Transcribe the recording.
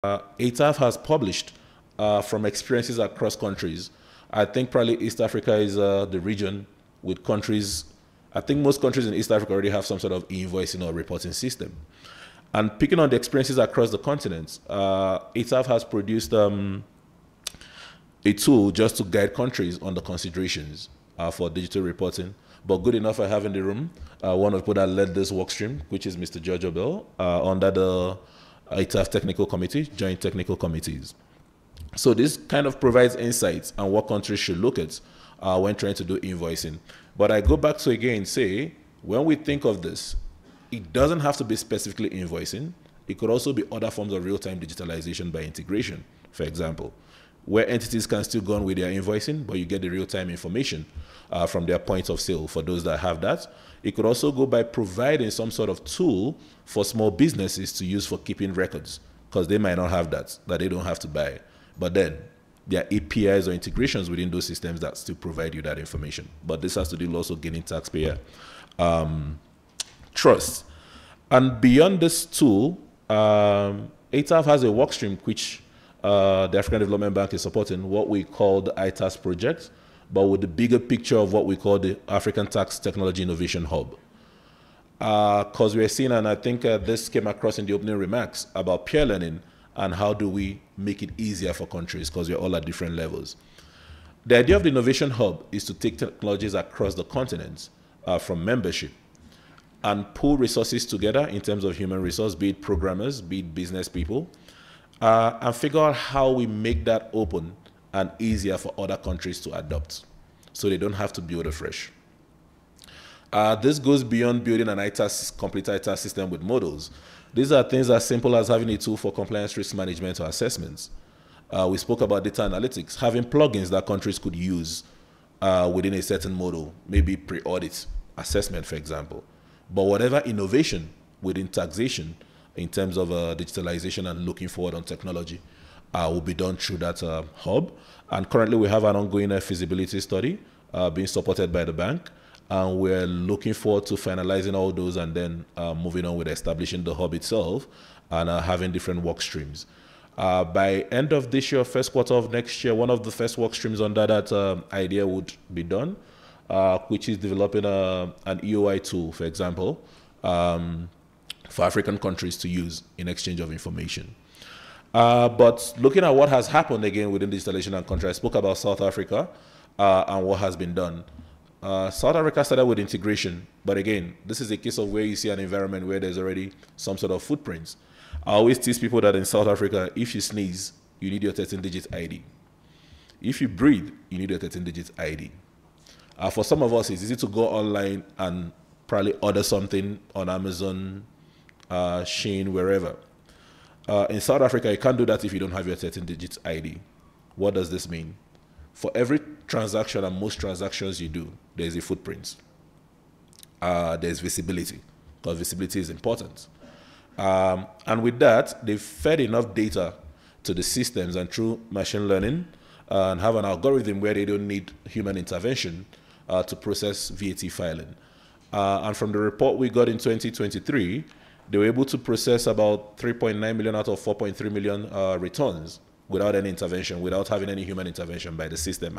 ATAF has published from experiences across countries. I think probably East Africa is the region with countries. I think most countries in East Africa already have some sort of invoicing or reporting system. And picking on the experiences across the continent, ATAF has produced a tool just to guide countries on the considerations for digital reporting. But good enough I have in the room one of the people that led this work stream, which is Mr. Giorgio Bell, under the ATAF Technical Committee, Joint Technical Committees. So this kind of provides insights on what countries should look at when trying to do invoicing. But I go back to again say, when we think of this, it doesn't have to be specifically invoicing. It could also be other forms of real-time digitalization by integration, for example, where entities can still go on with their invoicing, but you get the real-time information from their point of sale for those that have that. It could also go by providing some sort of tool for small businesses to use for keeping records, because they might not have that they don't have to buy. But then there are APIs or integrations within those systems that still provide you that information. But this has to do also gaining taxpayer trust. And beyond this tool, ATAF has a work stream which the African Development Bank is supporting, what we call the ITAS project, but with the bigger picture of what we call the African Tax Technology Innovation Hub. Because we're seeing, and I think this came across in the opening remarks about peer learning and how do we make it easier for countries, because we're all at different levels. The idea of the Innovation Hub is to take technologies across the continent from membership and pull resources together in terms of human resource, be it programmers, be it business people, and figure out how we make that open and easier for other countries to adopt so they don't have to build afresh. This goes beyond building an complete ITAS system with models. These are things as simple as having a tool for compliance risk management or assessments. We spoke about data analytics, having plugins that countries could use within a certain model, maybe pre-audit assessment, for example. But whatever innovation within taxation in terms of digitalization and looking forward on technology will be done through that hub. And currently we have an ongoing feasibility study being supported by the bank. And we're looking forward to finalizing all those and then moving on with establishing the hub itself and having different work streams. By end of this year, first quarter of next year, one of the first work streams under that idea would be done, which is developing an EOI tool, for example, for African countries to use in exchange of information. But looking at what has happened again within digitalization and country, I spoke about South Africa and what has been done. South Africa started with integration, but again, this is a case of where you see an environment where there's already some sort of footprints. I always tease people that in South Africa, if you sneeze, you need your 13-digit ID. If you breathe, you need your 13-digit ID. For some of us, it's easy to go online and probably order something on Amazon, Shein, wherever. In South Africa, you can't do that if you don't have your 13-digit ID. What does this mean? For every transaction and most transactions you do, there's a footprint. There's visibility, because visibility is important. And with that, they've fed enough data to the systems and through machine learning and have an algorithm where they don't need human intervention to process VAT filing. And from the report we got in 2023, they were able to process about 3.9 million out of 4.3 million returns without any intervention, without having any human intervention by the system.